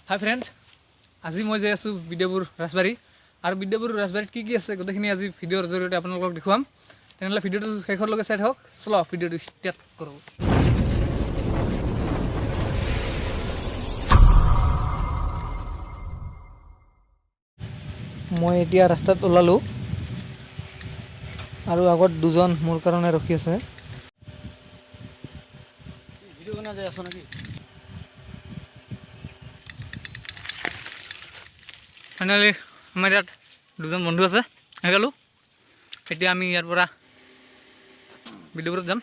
হাই friend, আজি মই যাই আছোঁ বিদ্যাপুৰ ৰাজবাৰী আৰু বিদ্যাপুৰ ৰাজবাৰীত কি আছে গোটেইখিনি আজি ভিডিঅ'ৰ জৰিয়তে আপোনালোকক দেখুৱাম। তেনেহ'লে ভিডিঅ'টো শেষৰলৈকে চাই থাকক। চলো ভিডিঅ'টো ষ্টাৰ্ট কৰোঁ। মই এতিয়া ৰাস্তাত ওলালোঁ আৰু আগত দুজন মোৰ কাৰণে ৰখি আছে। ফাইনেলি আমাৰ ইয়াত দুজন বন্ধু আছে, আহি গ'লোঁ। এতিয়া আমি ইয়াৰ পৰা বিদ্যাপুৰত যাম।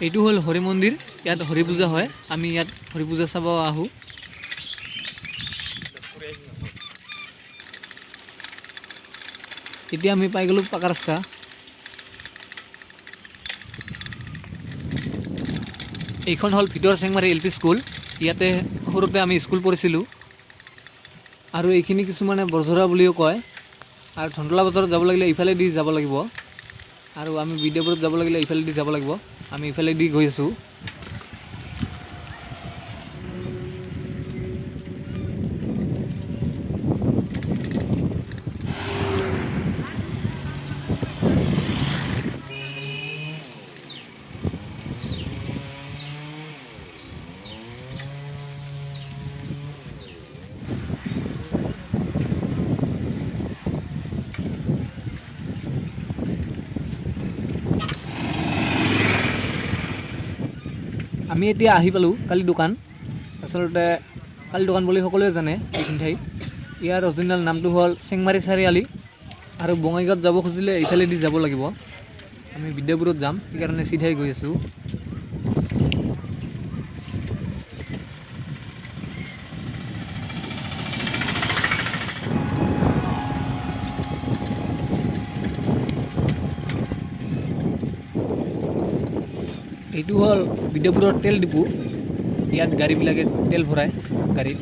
এইটো হ'ল হৰি মন্দিৰ, ইয়াত হৰি পূজা হয়। আমি ইয়াত হৰি পূজা চাব আহোঁ। এতিয়া আমি পাই গ'লোঁ পাকা ৰাস্তা। এইখন হ'ল ভিতৰ চেংমাৰী LP স্কুল। ইয়াতে সৰুতে আমি স্কুল পঢ়িছিলোঁ আৰু এইখিনি কিছুমানে বৰঝৰা বুলিও কয়। আৰু ধনতলা বজাৰত যাব লাগিলে ইফালেদি যাব লাগিব আৰু আমি বিদ্যাপুৰত যাব লাগিলে ইফালেদি যাব লাগিব। আমি ইফালেদি গৈ আছোঁ। আমি এতিয়া আহি পালোঁ কালি দোকান। আচলতে কালি দোকান বুলি সকলোৱে জানে এইখিনি ঠাই। ইয়াৰ অৰিজিনেল নামটো হ'ল চেংমাৰী চাৰিআলি আৰু বঙাইগাঁৱত যাব খুজিলে এইফালেদি যাব লাগিব। আমি বিদ্যাপুৰত যাম, সেইকাৰণে চিধাই গৈ আছোঁ। এইটো হ'ল বিদ্যাপুৰৰ তেল ডিপু। ইয়াত গাড়ীবিলাকে তেল ভৰায় গাড়ীত।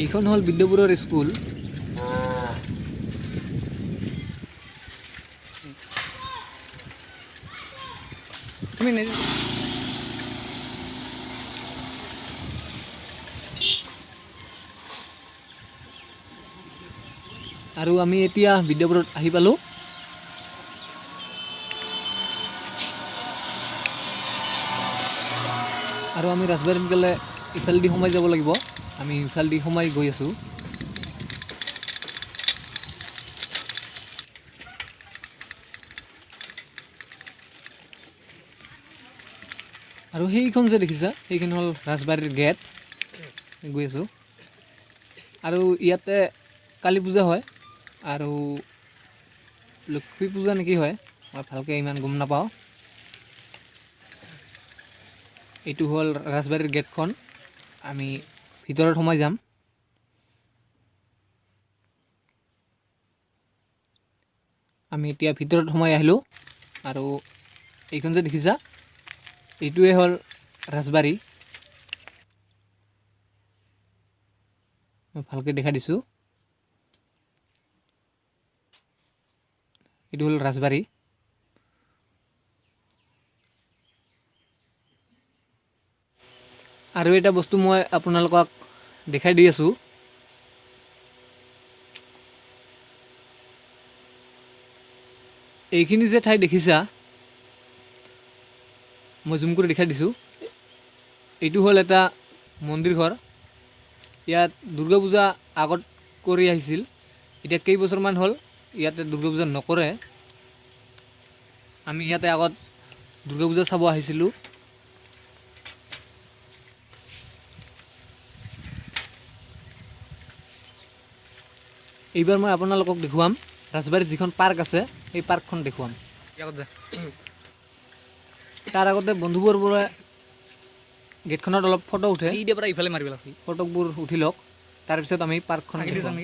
এইখন হ'ল বিদ্যাপুৰৰ স্কুল। তুমি আৰু আমি এতিয়া বিদ্যাপুৰত আহি পালোঁ। আৰু আমি ৰাজবাৰীত গ'লে ইফালেদি সোমাই যাব লাগিব। আমি ইফালেদি সোমাই গৈ আছোঁ। আৰু সেইখন যে দেখিছা সেইখন হ'ল ৰাজবাৰীৰ গেট। গৈ আছোঁ আৰু ইয়াতে কালী পূজা হয় আৰু লক্ষ্মী পূজা নেকি হয়, মই ভালকৈ ইমান গম নাপাওঁ। এইটো হ'ল ৰাজবাৰীৰ গেটখন। আমি ভিতৰত সোমাই যাম। আমি এতিয়া ভিতৰত সোমাই আহিলোঁ আৰু এইখন যে দেখিছা এইটোৱে হ'ল ৰাজবাৰী। মই ভালকৈ দেখাই দিছোঁ। এইটো হ'ল ৰাজবাৰী। আৰু এটা বস্তু মই আপোনালোকক দেখাই দি আছোঁ। এইখিনি যে ঠাই দেখিছা, মই জুম কৰি দেখাই দিছোঁ। এইটো হ'ল এটা মন্দিৰ ঘৰ। ইয়াত দুৰ্গা পূজা আগত কৰি আহিছিল। এতিয়া কেইবছৰমান হ'ল ইয়াতে দুৰ্গা পূজা নকৰে। আমি ইয়াতে আগত দুৰ্গা পূজা চাব আহিছিলোঁ। এইবাৰ মই আপোনালোকক দেখুৱাম ৰাজবাৰীত যিখন পাৰ্ক আছে সেই পাৰ্কখন দেখুৱাম। তাৰ আগতে বন্ধুবোৰ পৰা গেটখনত অলপ ফটো উঠে, পৰা ইফালে মাৰিব লাগছিল, ফটোবোৰ উঠি লওক, তাৰপিছত আমি পাৰ্কখন দেখুৱাম।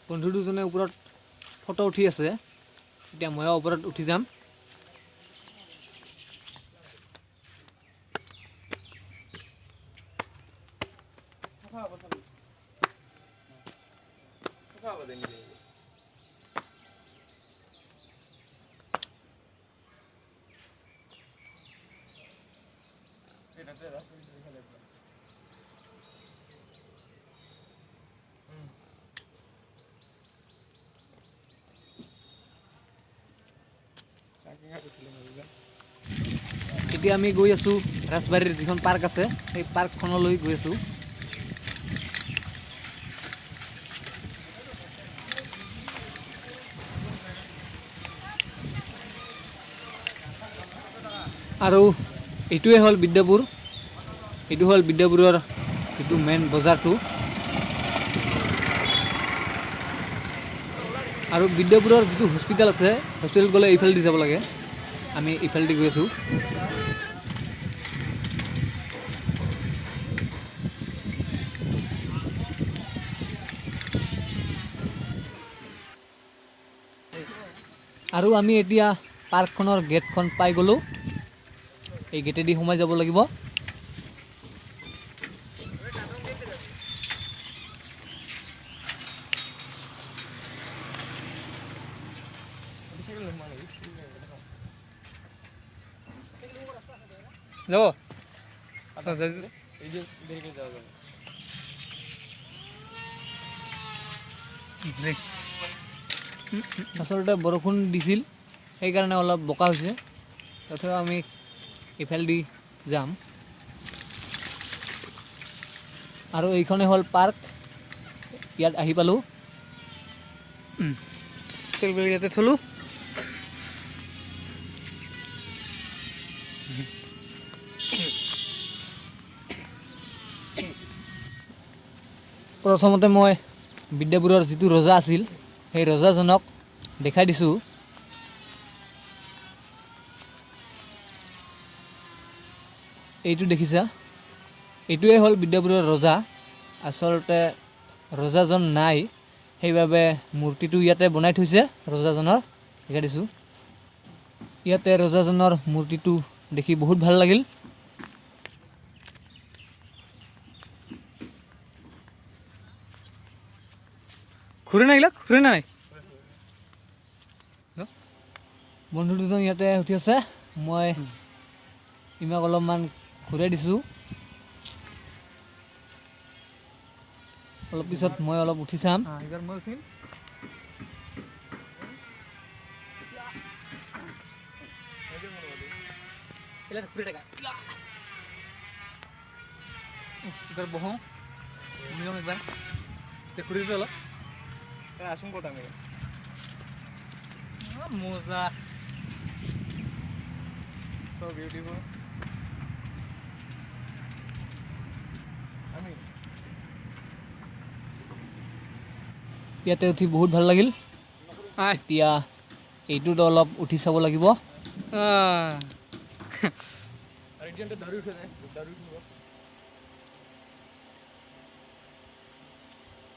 বন্ধু দুজনে ওপৰত ফটো উঠি আছে, এতিয়া ময়ো ওপৰত উঠি যাম। এতিয়া আমি গৈ আছোঁ ৰাজবাৰীৰ যিখন পাৰ্ক আছে সেই পাৰ্কখনলৈ গৈ আছোঁ। আৰু এইটোৱে হ'ল বিদ্যাপুৰ, এইটো হ'ল বিদ্যাপুৰৰ যিটো মেইন বজাৰটো। আৰু বিদ্যাপুৰৰ যিটো হস্পিটেল আছে, হস্পিটেল গ'লে এইফালেদি যাব লাগে, আমি এইফালেদি গৈ আছোঁ। আৰু আমি এতিয়া পাৰ্কখনৰ গেটখন পাই গ'লোঁ, এই গেটেদি সোমাই যাব লাগিব। আচলতে বৰষুণ দিছিল, সেইকাৰণে অলপ বোকা হৈছে, তথাপিও আমি ইফালেদি যাম। আৰু এইখনে হ'ল পাৰ্ক, ইয়াত আহি পালোঁ, ইয়াতে থলোঁ। প্ৰথমতে মই বিদ্যাপুৰৰ যিটো ৰজা আছিল সেই ৰজাজনক দেখাই দিছোঁ। এইটো দেখিছা, এইটোৱে হ'ল বিদ্যাপুৰৰ ৰজা। আচলতে ৰজাজন নাই, সেইবাবে মূৰ্তিটো ইয়াতে বনাই থৈছে ৰজাজনৰ, দেখাই দিছোঁ। ইয়াতে ৰজাজনৰ মূৰ্তিটো দেখি বহুত ভাল লাগিল। ঘূৰে নাই এইবিলাক, ঘূৰে নাই বন্ধু দুজন ইয়াতে উঠি আছে, মই ইমাক অলপমান ঘূৰাই দিছোঁ। অলপ পিছত মই অলপ উঠি চাম। এইবাৰ মই উঠিম। এইবাৰ বহোঁ, মিলম একবাৰ, ঘূৰি দিলোঁ অলপ। আসুন ক'ত আমি মজা, so beautiful. ইয়াতে উঠি বহুত ভাল লাগিল। এতিয়া এইটোত অলপ উঠি চাব লাগিব।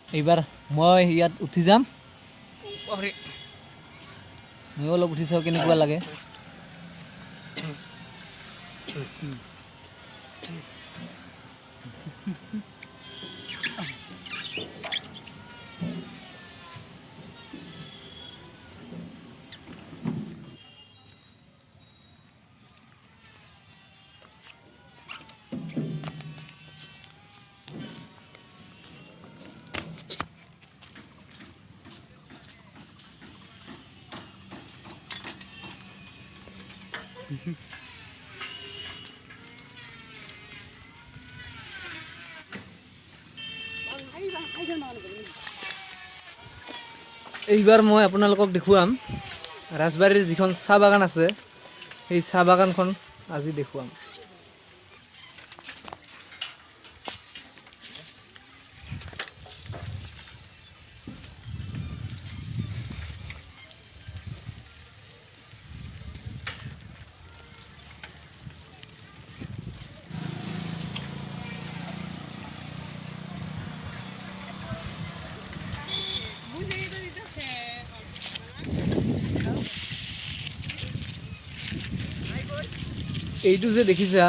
এইবাৰ মই ইয়াত উঠি যাম, ময়ো অলপ উঠি চাওঁ কেনেকুৱা লাগে। এইবাৰ মই আপোনালোকক দেখুৱাম ৰাজবাৰীৰ যিখন চাহ বাগান আছে সেই চাহ বাগানখন আজি দেখুৱাম। এইটো যে দেখিছা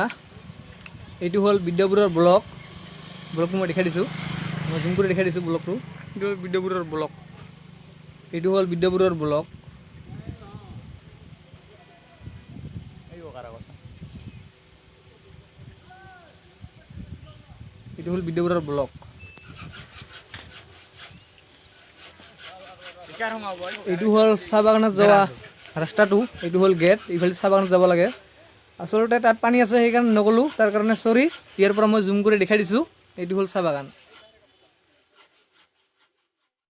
এইটো হ'ল বিদ্যাপুৰৰ ব্লকটো মই দেখাই দিছোঁ মই জুম কৰি দেখাই দিছোঁ ব্লকটো এইটো হ'ল বিদ্যাপুৰৰ ব্লক এইটো হ'ল বিদ্যাপুৰৰ ব্লক এইটো হ'ল বিদ্যাপুৰৰ ব্লক এইটো হ'ল চাহ বাগানত যোৱা ৰাস্তাটো এইটো হ'ল গেট এইফালে চাহ বাগানত যাব লাগে আচলতে তাত পানী আছে সেইকাৰণে নগ'লোঁ তাৰ কাৰণে চৰি ইয়াৰ পৰা মই জুম কৰি দেখাই দিছোঁ এইটো হ'ল চাহ বাগান